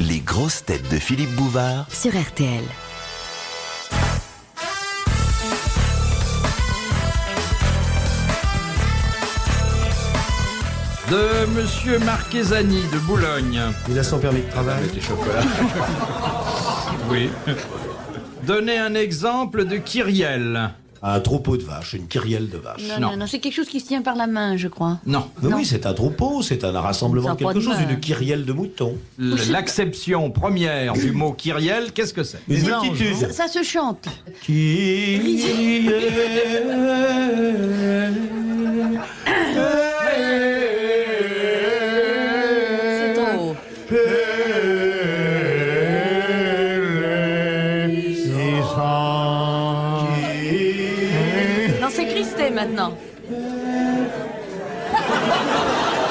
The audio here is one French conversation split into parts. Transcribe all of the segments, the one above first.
Les grosses têtes de Philippe Bouvard sur RTL. De Monsieur Marchesani de Boulogne. Il a son permis de travail. Des chocolats. Oui. Donnez un exemple de kyrielle. Un troupeau de vaches, une kyrielle de vaches. Non, c'est quelque chose qui se tient par la main, je crois. Non. Mais Non. oui, c'est un troupeau, c'est un rassemblement Ça de a pas quelque de chose, main. une kyrielle de moutons. L'acception première du mot kyrielle, qu'est-ce que c'est? Une Ça, multitude. ça se chante. C'est en haut. Non, c'est Christé maintenant.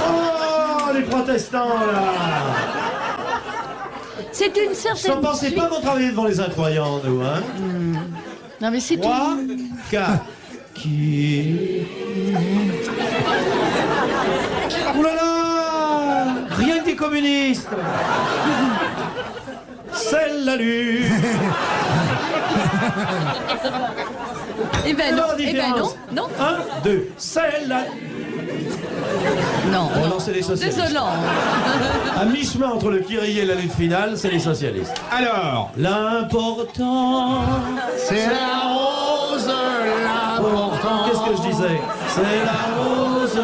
Oh, les protestants, là. C'est une certaine. N'en pensez pas qu'on travaillait devant les incroyants, nous, hein? Non, mais c'est 3, une. 4. Qui... Ouh là là! Rien que des communistes! C'est la lune! Eh ben non, la eh ben non, différence. non, 1, 2, c'est la... non. Oh non, c'est les socialistes. Désolant. À mi-chemin entre le Kyrie et la lutte finale, c'est les socialistes. Alors, L'important, C'est la rose, l'important. qu'est-ce que je disais? C'est la rose.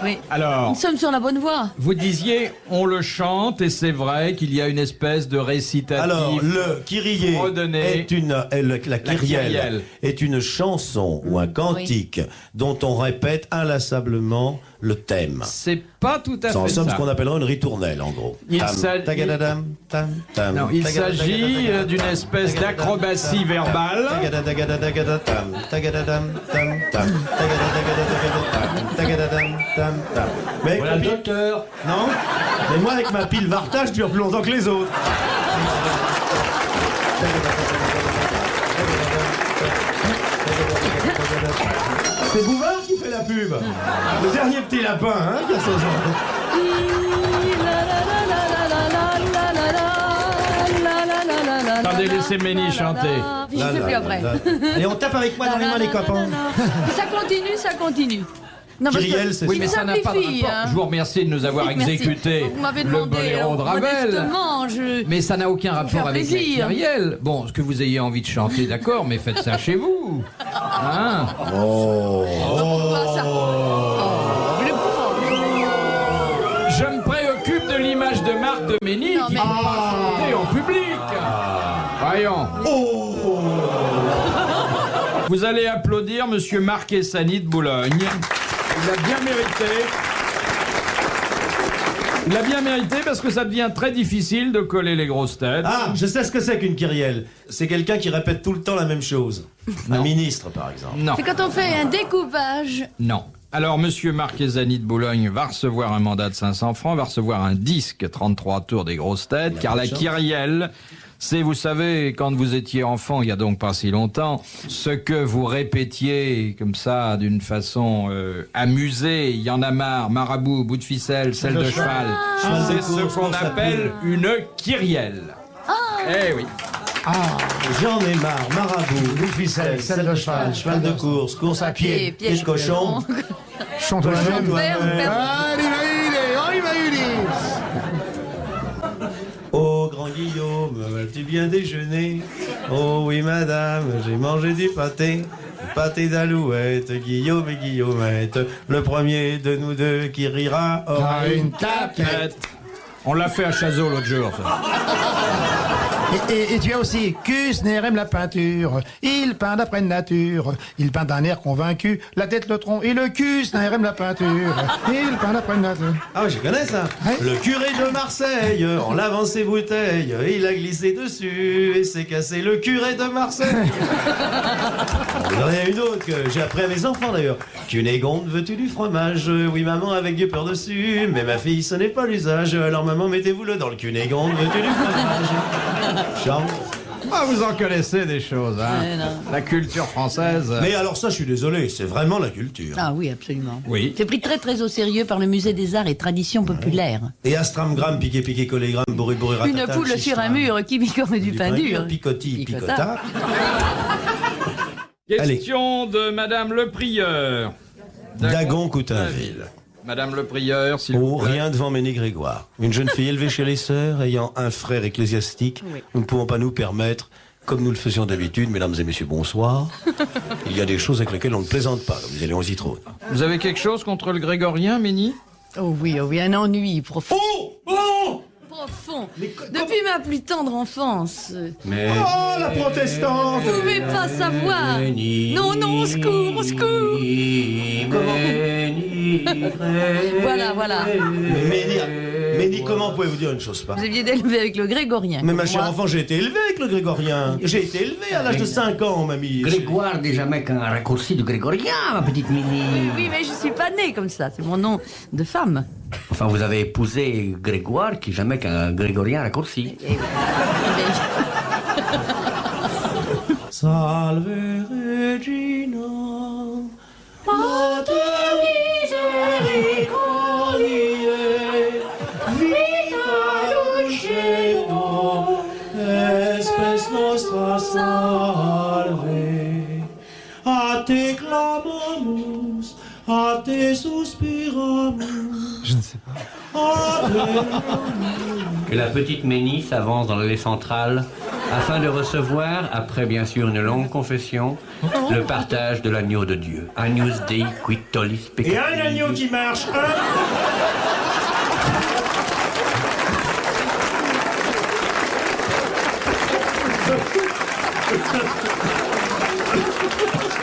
Oui. alors, Nous sommes sur la bonne voie. vous disiez, on le chante, et c'est vrai qu'il y a une espèce de récitatif. Alors, le Kyrie Redonner est une, la kyrielle kyrielle. est une chanson ou un cantique dont on répète inlassablement le thème. C'est pas tout à C'est en fait somme ça. ce qu'on appellerait une ritournelle, en gros. Il Tam, s'agit- tagadadam, tam, tam, Non, il tagadadam, s'agit tagadadam, d'une espèce tagadadam, d'acrobatie tam, verbale. tagadadam, tam, tagadadam, tam, tam, tagadadam, tagadadam, tam, tam. Mais Voilà le copine- docteur. non, mais moi avec ma pile Vartage, je dure plus longtemps que les autres. C'est Bouvard qui fait la pub. Le dernier petit lapin, hein, qui a son genre. Attendez, laissez Ménie chanter. Je sais plus après. Allez, on tape avec moi dans les mains, les copains. Ça continue, ça continue. Non, parce que Kyrielle, c'est Oui, il mais ça n'a pas de simplifie, rapport. hein. Je vous remercie de nous avoir Merci. exécuté Vous m'avez le demandé boléro de Ravel. modestement, Mais ça n'a aucun rapport faire avec la plaisir. kyrielle. Bon, ce que vous ayez envie de chanter, d'accord, mais faites ça chez vous. Hein? Pas ça. Oh, le pauvre. Je me préoccupe de l'image de Marc de Ménie Non, qui mais- va chanter en public. Voyons. Vous allez applaudir Monsieur Marchesani de Boulogne. Il l'a bien mérité. Il l'a bien mérité parce que ça devient très difficile de coller les grosses têtes. Ah, je sais ce que c'est qu'une kyrielle. C'est quelqu'un qui répète tout le temps la même chose. Un ministre, par exemple. Non, C'est quand on fait un découpage. non. Alors, Monsieur Marchesani de Boulogne va recevoir un mandat de 500 francs, va recevoir un disque 33 tours des grosses têtes, car la kyrielle, c'est, vous savez, quand vous étiez enfant, il y a donc pas si longtemps, ce que vous répétiez comme ça, d'une façon amusée, il y en a marre, marabout, bout de ficelle, selle de cheval, Cheval de c'est ce course, qu'on course à appelle une kyrielle. Eh oui. J'en ai marre, marabout, loup ficelle, selle de cheval, cheval de course, course à pied, pied de cochon. Chante la même. Ferme. On y va, Ulysse. Oh, grand Guillaume, vas-tu bien déjeuner? Oh oui, madame, j'ai mangé du pâté. Pâté d'alouette, Guillaume et Guillaumette. Le premier de nous deux qui rira aura une tapette. On l'a fait à Chazot l'autre jour, ça. Et tu as aussi Kusner aime la peinture, il peint d'après nature, il peint d'un air convaincu, la tête, le tronc et le Kusner aime la peinture, il peint d'après nature. Ah oui, je connais ça. Ouais. Le curé de Marseille, en lavant ses bouteilles, il a glissé dessus et s'est cassé le curé de Marseille. J'en ai une autre que j'ai appris à mes enfants d'ailleurs. Cunégonde, veux-tu du fromage? Oui maman, avec du beurre dessus. Mais ma fille, ce n'est pas l'usage. Alors maman, mettez-vous-le dans le Cunégonde, veux-tu du fromage? Chante. Ah, vous en connaissez des choses, hein. Ouais, non. La culture française. Mais alors ça, je suis désolé, c'est vraiment la culture. Ah oui, absolument. Oui. C'est pris très très au sérieux par le Musée des Arts et Traditions Populaires. Et astramgramme, piqué, piqué, collégramme, bourré, bourré, ratata. Une poule sur un mur qui picore du pain dur. Picotti, picota. Question de Madame le Prieur. Dagon-Coutainville. Madame le Prieur, s'il Oh, vous plaît. rien devant Ménie Grégoire. Une jeune fille élevée chez les sœurs, ayant un frère ecclésiastique, Oui. nous ne pouvons pas nous permettre, comme nous le faisions d'habitude, mesdames et messieurs, bonsoir. Il y a des choses avec lesquelles on ne plaisante pas, comme disait Léon Zitrone. Vous avez quelque chose contre le grégorien, Ménie? Oh oui, un ennui profond. Oh Profond. Depuis ma plus tendre enfance. Mais... Oh, la protestante! Vous ne pouvez pas savoir. Non, non, au secours, au secours. Voilà. Ménie, comment pouvez-vous dire une chose pareille? Vous aviez été élevé avec le grégorien. Mais ma Moi, chère enfant, j'ai été élevé avec le grégorien. J'ai été élevé à l'âge de 5 ans, mamie. Grégoire n'est jamais qu'un raccourci de grégorien, ma petite Mini. Oui, mais je suis pas née comme ça. C'est mon nom de femme. Enfin, vous avez épousé Grégoire, qui n'est jamais qu'un grégorien raccourci. Salve Regina, Mater misericordiae, vita dulcedo, espes nostra salve. A te clamamus, a te suspiramus. Je ne sais pas. Et la petite Ménie s'avance dans l'allée centrale afin de recevoir, après bien sûr une longue confession, le partage de l'agneau de Dieu. Agnus Dei quid tollis Et peccati. un agneau qui marche, hein?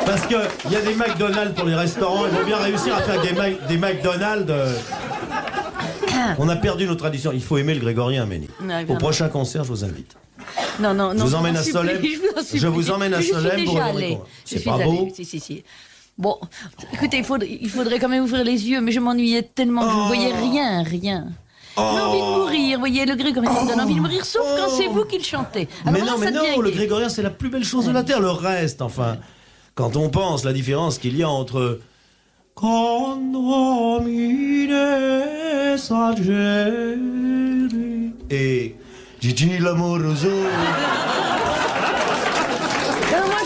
Parce qu'il y a des McDonald's pour les restaurants, ils vont bien réussir à faire des McDonald's. On a perdu nos traditions. Il faut aimer le grégorien, Ménie. Ouais, Au vraiment. prochain concert, je vous invite. Non. Je vous emmène m'en à supplie, Solesmes. je vous emmène à Mais Solesmes Je suis pour déjà le allée. Réconcilier. Je C'est suis pas allée. beau? Si. Bon, écoutez, il faudrait quand même ouvrir les yeux, mais je m'ennuyais tellement que je ne voyais rien. J'ai envie de mourir, vous voyez, le grégorien me donne envie de mourir, sauf quand c'est vous qui le chantez. Mais Alors là, ça non, devient le gai. grégorien, c'est la plus belle chose de la terre. Le reste, enfin, quand on pense la différence qu'il y a entre Condomine Sageri et Gigi l'amoroso. Alors moi,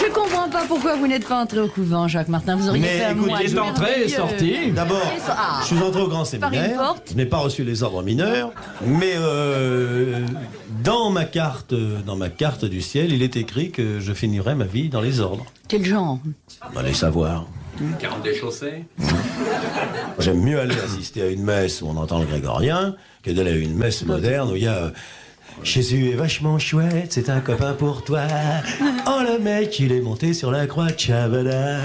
je comprends pas pourquoi vous n'êtes pas entré au couvent, Jacques Martin. Vous auriez Mais fait un écoutez, moine Il est entré et merveilleux. sorti. D'abord, Ah. je suis entré au grand Par une séminaire. porte. Je n'ai pas reçu les ordres mineurs, mais dans ma carte du ciel, il est écrit que je finirai ma vie dans les ordres. Quel genre? Allez savoir. 40 des chaussées. J'aime mieux aller assister à une messe où on entend le grégorien que d'aller à une messe moderne où il y a Jésus est vachement chouette, c'est un copain pour toi. Oh le mec, il est monté sur la croix de Chabada.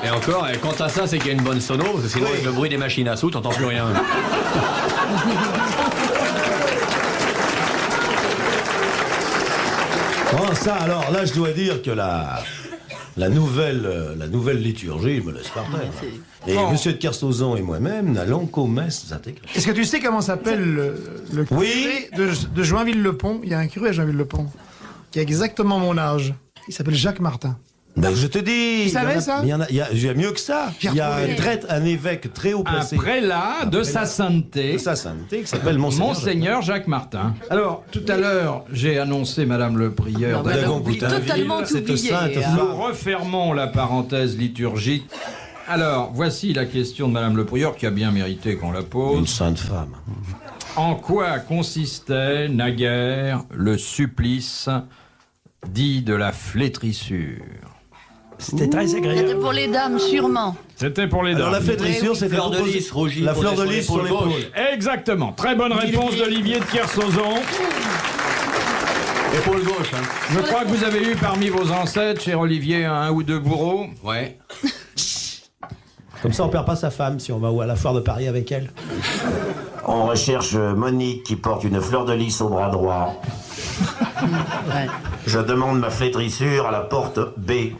Et encore, quant à ça, c'est qu'il y a une bonne sono, parce que sinon, Oui. avec le bruit des machines à sous, t'entends plus rien. Bon, ça alors, là je dois dire que la nouvelle liturgie me laisse par terre. Et Monsieur de Kersauzon et moi-même n'allons qu'aux messes intégrées. Est-ce que tu sais comment s'appelle le Oui. curé de Joinville-le-Pont? Il y a un curé à Joinville-le-Pont qui a exactement mon âge. Il s'appelle Jacques Martin. Ben, je te dis. Tu savais il y en a- ça mais il y a mieux que ça. J'ai Il y a retrouvé. un évêque très haut placé. Un prélat de sa sainteté, de sa sainteté qui s'appelle Monseigneur. Monseigneur Jacques Martin. Alors, tout à l'heure, j'ai annoncé, Madame le Prieur, Non, mais Dagon oublie- Coutainville, totalement cette oublié, sainte hein. nous femme. refermons la parenthèse liturgique. Alors, voici la question de Madame le Prieur qui a bien mérité qu'on la Une pose. sainte femme. En quoi consistait naguère le supplice dit de la flétrissure? C'était très C'était agréable. pour les dames, sûrement. C'était pour les Alors dames. la flétrissure, c'était fleur de proposé- lys rougie La fleur de posée lys sur sur l'épaule l'épaule. Exactement. Très bonne réponse d'Olivier de Kersauzon. Épaule gauche, hein. Je crois que vous avez eu parmi vos ancêtres, cher Olivier, un ou deux bourreaux. Ouais. Comme ça, on perd pas sa femme si on va à la foire de Paris avec elle. On recherche Monique qui porte une fleur de lys au bras droit. Ouais. Je demande ma flétrissure à la porte B.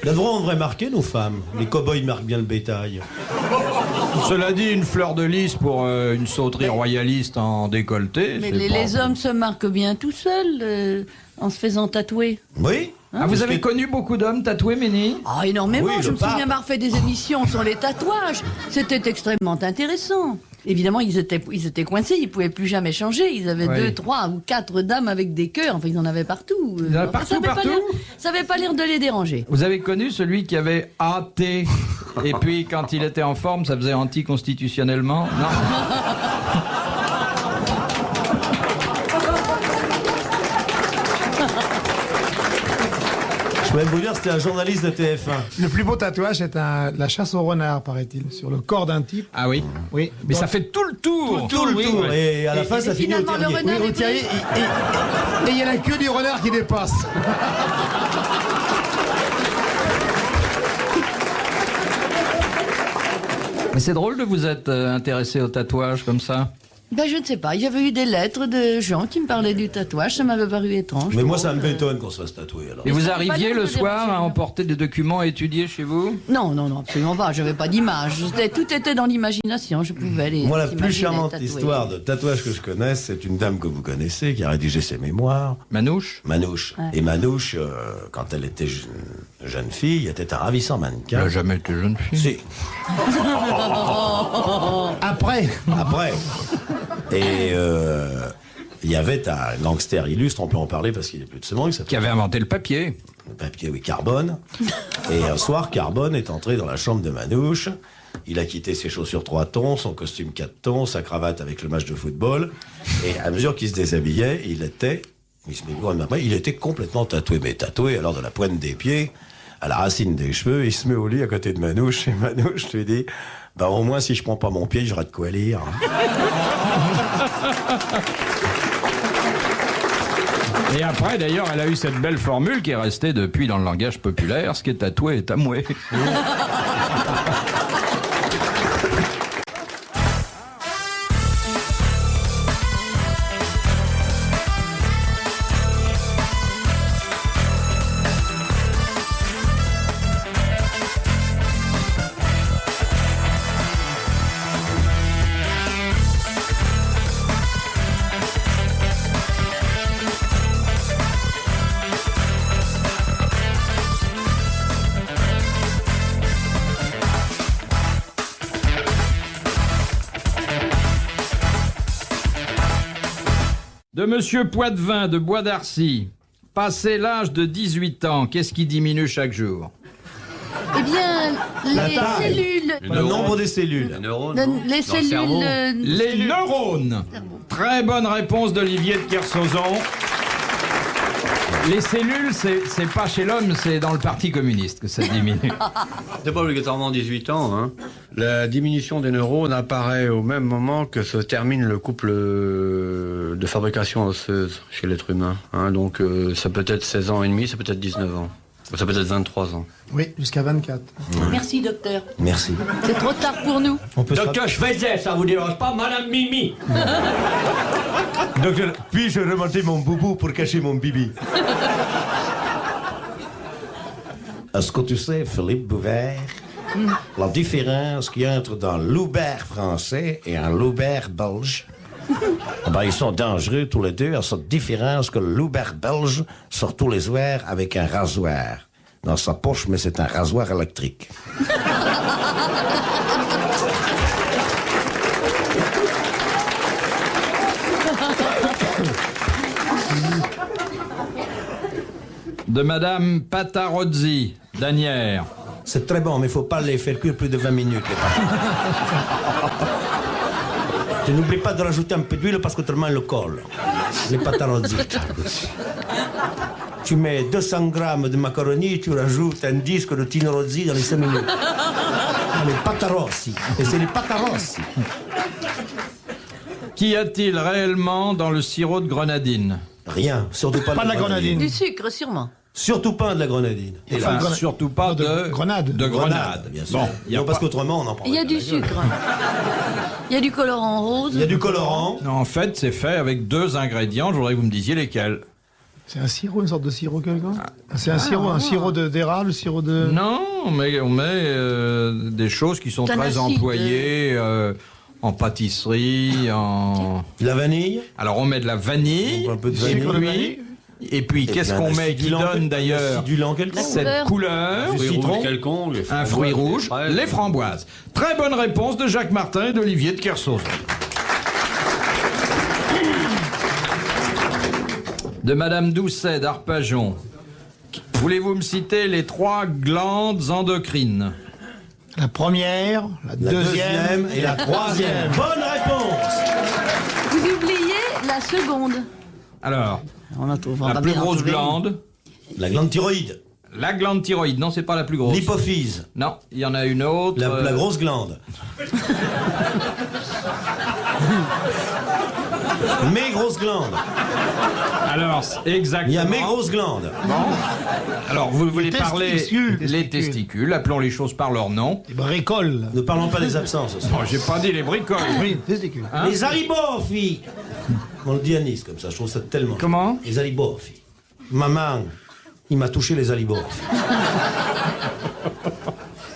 Là, devant, on devrait marquer nos femmes. Les cow-boys marquent bien le bétail. Cela dit, une fleur de lys pour une sauterie royaliste en décolleté. Mais c'est les pas- hommes se marquent bien tout seuls en se faisant tatouer. Oui. Ah, vous avez connu beaucoup d'hommes tatoués, Méni? Ah, énormément. Oui, Je le me souviens pape. avoir fait des émissions sur les tatouages. C'était extrêmement intéressant. Évidemment, ils étaient coincés, ils pouvaient plus jamais changer. Ils avaient Oui. 2, 3 ou 4 dames avec des cœurs. Enfin, ils en avaient partout. en avaient Enfin, partout, ça avait pas partout l'air- Ça avait pas l'air de les déranger. Vous avez connu celui qui avait AT et puis quand il était en forme, ça faisait anticonstitutionnellement? Non. Je peux même vous dire, c'était un journaliste de TF1. Le plus beau tatouage, c'est la chasse au renard, paraît-il, sur le corps d'un type. Ah oui. Oui. Mais ça fait tout le tour. Tout le Oui, tour. oui. Et à la fin, ça finit au finalement, le terrier. renard Oui, est au terrier, pris. et il y a la queue du renard qui dépasse. Mais c'est drôle de vous être intéressé au tatouage comme ça. Ben, je ne sais pas. J'avais eu des lettres de gens qui me parlaient du tatouage. Ça m'avait paru étrange. Mais moi, ça me bétonne qu'on se fasse tatouer. Alors. Et vous ça fait pas arriviez l'air le de soir déranger, à non. emporter des documents à étudier chez vous? Non, non, non, absolument pas. J'avais pas d'image. Tout était dans l'imagination. Je pouvais les. Moi, la plus imaginer charmante tatouer. histoire de tatouage que je connaisse, c'est une dame que vous connaissez qui a rédigé ses mémoires, Manouche? Manouche. Ouais. Et Manouche, quand elle était jeune fille, était un ravissant Elle mannequin. n'a jamais été jeune fille. Si, Après. après. Et il y avait un gangster illustre, on peut en parler parce qu'il est plus de ce monde, Qui avait inventé le papier. le papier, oui, Carbone. Et un soir, Carbone est entré dans la chambre de Manouche. Il a quitté ses chaussures 3 tons, son costume 4 tons, sa cravate avec le match de football. Et à mesure qu'il se déshabillait, il se met loin de ma main, il était complètement tatoué. Mais tatoué, alors de la pointe des pieds à la racine des cheveux. Il se met au lit à côté de Manouche. Et Manouche lui dit, bah au moins si je prends pas mon pied, j'aurai de quoi lire. Et après, d'ailleurs, elle a eu cette belle formule qui est restée depuis dans le langage populaire. Ce qui est tatoué est amoué. De Monsieur Poitvin de Bois d'Arcy. Passé l'âge de 18 ans, qu'est-ce qui diminue chaque jour? Eh bien, les taille. cellules. Le nombre des cellules. Les neurones, Les non Dans le cellules. cerveau. Les neurones. Très bonne réponse d'Olivier de Kersauzon. Les cellules, c'est pas chez l'homme, c'est dans le Parti communiste que ça diminue. C'est pas obligatoirement 18 ans. Hein. La diminution des neurones apparaît au même moment que se termine le couple de fabrication osseuse chez l'être humain. Hein. Donc ça peut être 16 ans et demi, ça peut être 19 ans. Ou ça peut être 23 ans. Oui, jusqu'à 24. Merci, docteur. Merci. C'est trop tard pour nous. On peut se Docteur Schweitzer, ça vous dérange pas, Madame Mimi? Docteur, puis-je remonter mon boubou pour cacher mon bibi? Est-ce que tu sais, Philippe Bouvert, la différence qu'il y a entre un loubert français et un loubert belge? Ah ben, ils sont dangereux tous les deux, à cette différence que le loubert belge sort tous les soirs avec un rasoir dans sa poche, mais c'est un rasoir électrique. De Madame Patarozzi, d'Anières. C'est très bon, mais il faut pas les faire cuire plus de 20 minutes, les patates. Tu n'oublie pas de rajouter un peu d'huile parce que autrement elle le colle. Les patarozzi. Tu mets 200 grammes de macaroni, tu rajoutes un disque de Tino Rozzi dans les 5 minutes. Les patarossi. Et c'est les patarossi. Qu'y a-t-il réellement dans le sirop de grenadine? Rien, surtout pas, Pas de la grenadine. Du sucre, sûrement. Surtout pas de la grenadine. Enfin, surtout pas de grenade. De grenade. bien sûr. Bon, il y a non, parce pas- qu'autrement, on en prend. Il y a du sucre. Il y a du colorant rose. Il y a du colorant. Non, en fait, c'est fait avec 2 ingrédients. Je voudrais que vous me disiez lesquels. C'est un sirop, une sorte de sirop quelqu'un C'est un sirop d'érable, sirop de... Non, on met des choses qui sont C'est un très acide. employées en pâtisserie, en... La vanille. Alors on met de la vanille, Un peu de et vanille. puis qu'est-ce qu'on met qui donne d'ailleurs Acidulant quelconque. cette couleur? Du citron. rouge quelconque, les Un framboises, fruit les rouge, fraises. les framboises. Très bonne réponse de Jacques Martin et d'Olivier de Kersauzon. De Madame Doucet d'Arpajon. Voulez-vous me citer les 3 glandes endocrines? La première, la La deuxième et la troisième. Bonne réponse. Vous oubliez la seconde. Alors, On en trouve, on la va plus bien en grosse trouver une. glande, La glande thyroïde. la glande thyroïde. Non, c'est pas la plus grosse. L'hypophyse. Non, il y en a une autre. La grosse glande. Mes grosses glandes. Alors, exactement. Il y a mes grosses glandes. Alors, vous voulez parler testicules. les testicules, appelons les choses par leur nom. Les bricoles. Ne parlons pas des absences. ce soir. Bon, j'ai pas dit les bricoles. Oui, testicules. Hein? Les alibofis. On le dit à Nice comme ça, je trouve ça tellement... Comment? Les alibofis. Maman, il m'a touché les alibofis.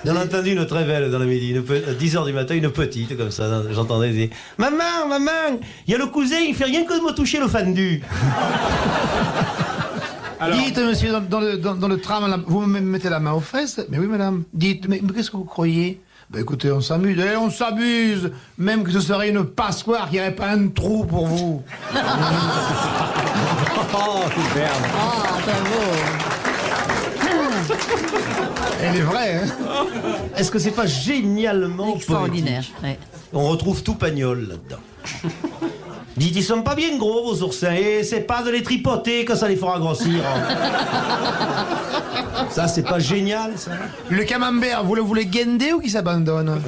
J'en ai entendu une très belle dans la midi, à 10h du matin, une petite comme ça, j'entendais dire « Maman, maman, il y a le cousin, il fait rien que de me toucher le fendu. » Alors, Dites, monsieur, dans le tram, là, vous me mettez la main aux fesses? Mais oui, madame. Dites, mais qu'est-ce que vous croyez? Ben écoutez, on s'amuse. Eh, on s'amuse. Même que ce serait une passoire, qu'il n'y aurait pas un trou pour vous. Oh, superbe. Ah, bravo. Elle est vraie, hein? Est-ce que c'est pas génialement Extraordinaire. poétique? Ouais. On retrouve tout Pagnol là-dedans. Dites, ils sont pas bien gros vos oursins, et c'est pas de les tripoter que ça les fera grossir. Ça, c'est pas génial, ça? Le camembert, vous le guender ou qu'il s'abandonne?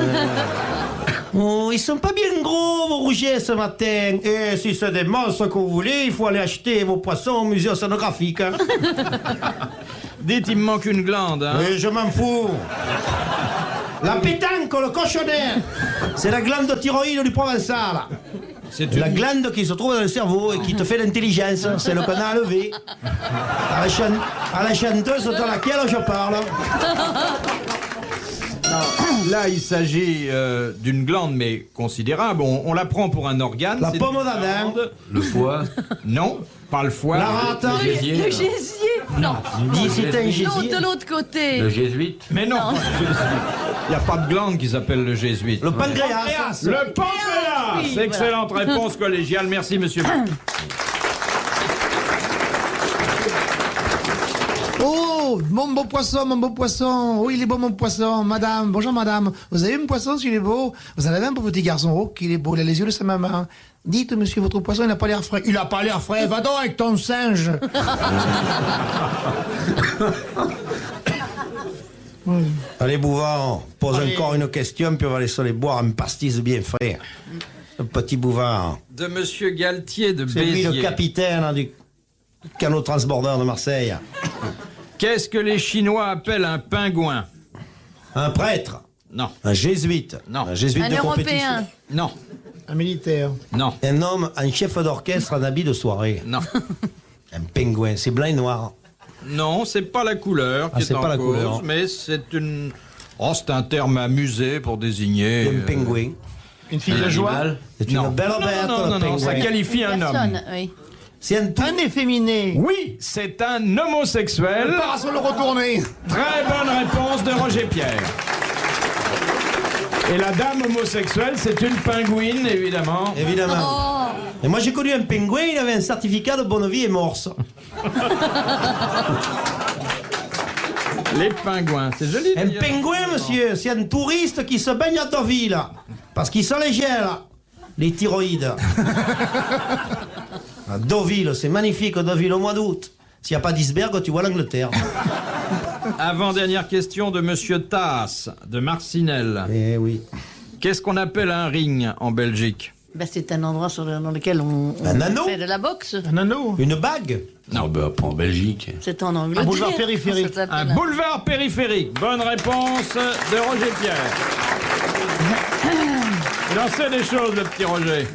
Oh, ils sont pas bien gros, vos rougets, ce matin. Et si c'est des monstres que vous voulez, il faut aller acheter vos poissons au musée océanographique. Hein. dites, il me manque une glande. Hein. Oui, je m'en fous. La pétanque, le cochonnet, c'est la glande thyroïde du Provençal. C'est La une... glande qui se trouve dans le cerveau et qui te fait l'intelligence, c'est le canal levé. À la chanteuse dans laquelle je parle. Là, il s'agit d'une glande, mais considérable. On la prend pour un organe. La c'est pomme une d'Adam. glande. Le foie. Non, pas le foie. La rate. Le gésier. Non. Dis, c'est un Non, gésier. de l'autre côté. Le jésuite. Mais non, il n'y a pas de glande qui s'appelle le jésuite. Le pancréas. Le pancréas. Oui, Excellente réponse collégiale. Merci, monsieur. Oh, mon beau poisson, mon beau poisson. Oh, il est beau, mon poisson. Madame, bonjour, madame. Vous avez vu mon poisson, s'il est beau? Vous en avez un beau petit garçon. Oh, qu'il est beau. Il a les yeux de sa maman. Dites, monsieur, votre poisson, il n'a pas l'air frais. Il n'a pas l'air frais. Va donc avec ton singe. Allez, Bouvard, pose Allez. encore une question, puis on va laisser les boire un pastis bien frais. Le petit Bouvard. De monsieur Galtier de C'est lui le Béziers. capitaine du canot transbordeur de Marseille. Qu'est-ce que les Chinois appellent un pingouin? Un prêtre. Non, Un jésuite. Non. Un jésuite Un de Européen. compétition. non, Un militaire. non, Un homme, un chef d'orchestre en habit de soirée. non. Un pingouin. C'est blanc et noir. Non, c'est pas la couleur qui Ah, est c'est en pas la cause, couleur. mais c'est une... Oh, c'est un terme amusé pour désigner... Un pingouin. Une fille de joie. C'est Non. une belle bête, non, le non, non, ça pingouin. qualifie un homme. Personne, oui. C'est un tout. Un efféminé. Oui, c'est un homosexuel. Parasol retourné. Très bonne réponse de Roger Pierre. Et la dame homosexuelle, c'est une pingouine, évidemment. Évidemment. Et moi, j'ai connu un pingouin, il avait un certificat de bonne vie et morse. Les pingouins, c'est joli. Un d'ailleurs. pingouin, monsieur, c'est un touriste qui se baigne à Deauville. Parce qu'ils sont les gels, les thyroïdes. À Deauville, c'est magnifique, Deauville, au mois d'août. S'il n'y a pas d'iceberg, tu vois l'Angleterre. Avant-dernière question de monsieur Tass, de Marcinelle. Eh oui. Qu'est-ce qu'on appelle un ring en Belgique? Ben, c'est un endroit dans lequel on Un anneau. fait de la boxe. Un anneau. Une bague. Non, bah, pas en Belgique. C'est en Angleterre. Un boulevard périphérique. Ça s'appelle Un boulevard périphérique. Bonne réponse de Roger Pierre. Il en sait des choses, le petit Roger.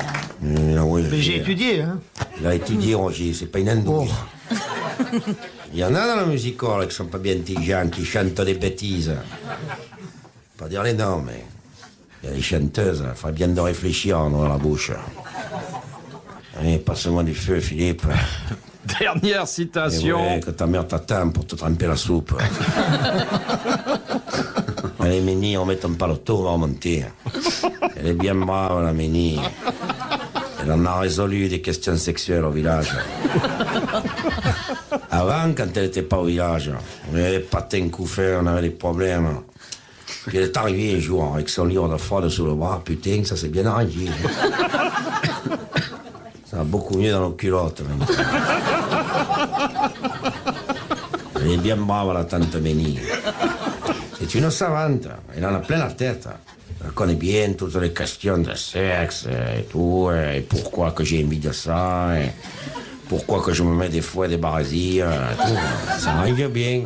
Mais j'ai étudié, hein. Il a étudié, Roger, c'est pas une andouille. Il y en a dans la musique hall qui sont pas bien intelligents, qui chantent des bêtises. Pas dire les noms, mais il y a des chanteuses, il faudrait bien de réfléchir dans la bouche. Allez, passe-moi du feu, Philippe. Dernière Et citation. ouais, que ta mère t'attend pour te tremper la soupe. Allez, Ménie, on met ton paletot, on va remonter. Elle est bien brave, la Ménie. Elle en a résolu des questions sexuelles au village. Avant, quand elle n'était pas au village, on avait des patins couffés, on avait des problèmes. Puis elle est arrivée un jour avec son livre de fraude sous le bras. Putain, ça s'est bien arrangé. Ça va beaucoup mieux dans nos culottes maintenant. Elle est bien brave, la tante Ménie. C'est une savante. Elle en a plein la tête. Elle connaît bien toutes les questions de sexe et tout, et pourquoi que j'ai envie de ça, et pourquoi que je me mets des fois des barésies, tout. Ça arrive bien.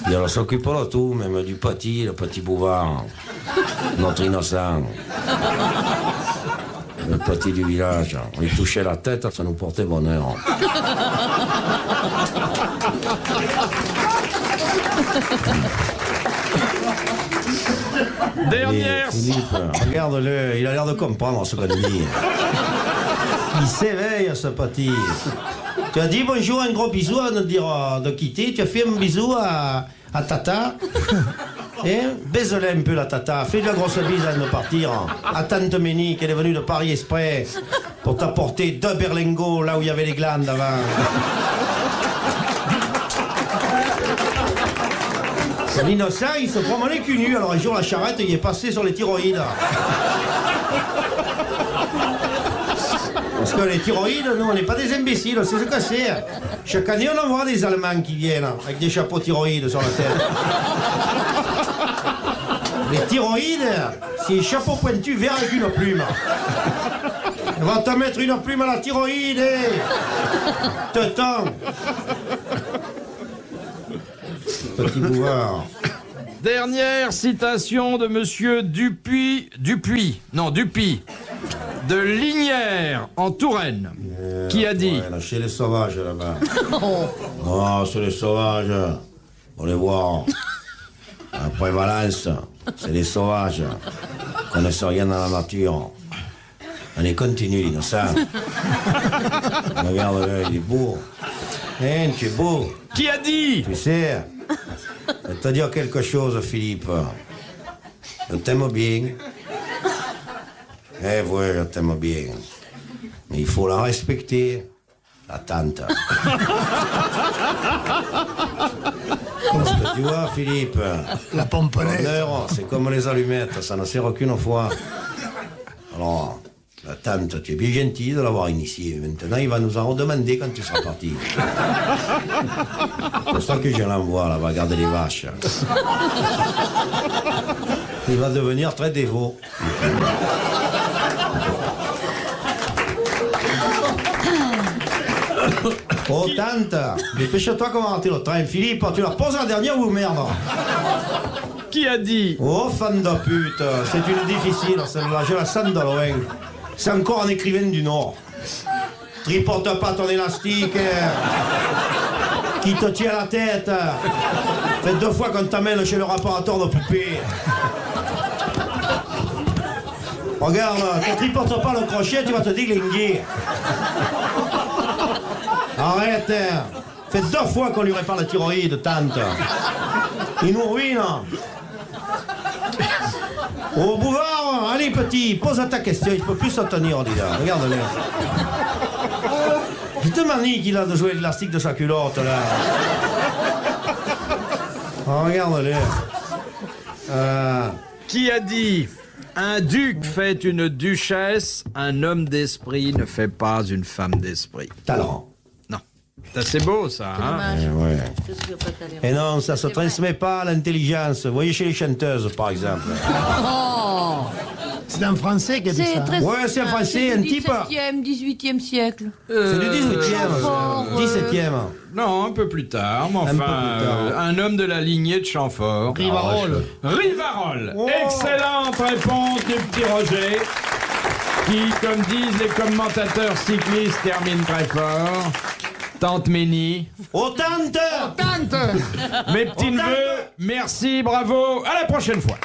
Et elle s'occupe de tout, même du petit, le petit Bouvard, notre innocent. Le petit du village. On lui touchait la tête, ça nous portait bonheur. Dernière. Et Philippe, regarde-le, il a l'air de comprendre ce qu'on dit. Il s'éveille, ce petit. Tu as dit bonjour, un gros bisou avant de dire de quitter. Tu as fait un bisou à Tata. Et baise-le un peu, la Tata. Fais de la grosse bise avant de partir. À Tante Ménie, qu'elle est venue de Paris exprès pour t'apporter 2 berlingots là où il y avait les glandes avant. L'innocent, il se promenait cul nu. Alors un jour, la charrette, il est passé sur les thyroïdes. Parce que les thyroïdes, nous, on n'est pas des imbéciles, c'est ce que c'est. Chaque année, on en voit des Allemands qui viennent avec des chapeaux thyroïdes sur la tête. Les thyroïdes, c'est un chapeau pointu vert avec une plume. On va te mettre une plume à la thyroïde, Teuton. Petit Bouvard. Dernière citation de monsieur Dupuy, de Lignières, en Touraine, qui a dit... Ouais, là, chez les sauvages, là-bas. Oh, c'est les sauvages. On les voit. Après Valence, c'est les sauvages. Ils connaissent rien dans la nature. On est continu, l'innocent. Regarde-le, il est beau. Hein, tu es beau. Qui a dit? Tu sais, je vais te dire quelque chose, Philippe. Je t'aime bien. Eh oui, je t'aime bien. Mais il faut la respecter, la tante. Parce que tu vois, Philippe, La pomponnaise. l'honneur, c'est comme les allumettes, ça ne sert qu'une fois. Alors, la tante, tu es bien gentille de l'avoir initié. Maintenant, il va nous en redemander quand tu seras parti. C'est pour ça que je l'envoie là-bas garder les vaches. Il va devenir très dévot. Oh, tante, dépêche-toi qu'on va rater le train. Philippe, tu la poses la dernière ou merde? Qui a dit? Oh, fan de pute, c'est une difficile, celle-là, je la sens de loin. C'est encore un écrivain du Nord. Tripote pas ton élastique, qui te tient la tête. Fait 2 fois qu'on t'amène chez le réparateur de poupées. Regarde, tu tripotes pas le crochet, tu vas te déglinguer. Arrête, fait 2 fois qu'on lui répare la thyroïde, tante. Il nous ruine. Oh, Bouvard, allez, petit, pose ta question, il ne peut plus se tenir, dis là. Regarde-le. Je te manie qu'il a de jouer l'élastique de sa culotte, là. Oh, regarde-le. Qui a dit? Un duc fait une duchesse, un homme d'esprit ne fait pas une femme d'esprit. Talent. Non. C'est assez beau, ça, hein? Eh ouais. Je suis pas allée. Et non, ça se C'est vrai. transmet pas à l'intelligence. Vous voyez chez les chanteuses, par exemple. Oh, C'est un Français qui a dit c'est ça. très Ouais, c'est un Français, un type. 17e, 18e siècle. C'est du 18e. Chamfort, 17e. Non, un peu plus tard, mais Un enfin, peu plus tard. un homme de la lignée de Chamfort. Rivarol. Rivarol. Oh. Excellente réponse du petit Roger, qui, comme disent les commentateurs cyclistes, termine très fort. Tante Ménie. Oh, tante! Tante! Mes petits neveux, merci, bravo. À la prochaine fois.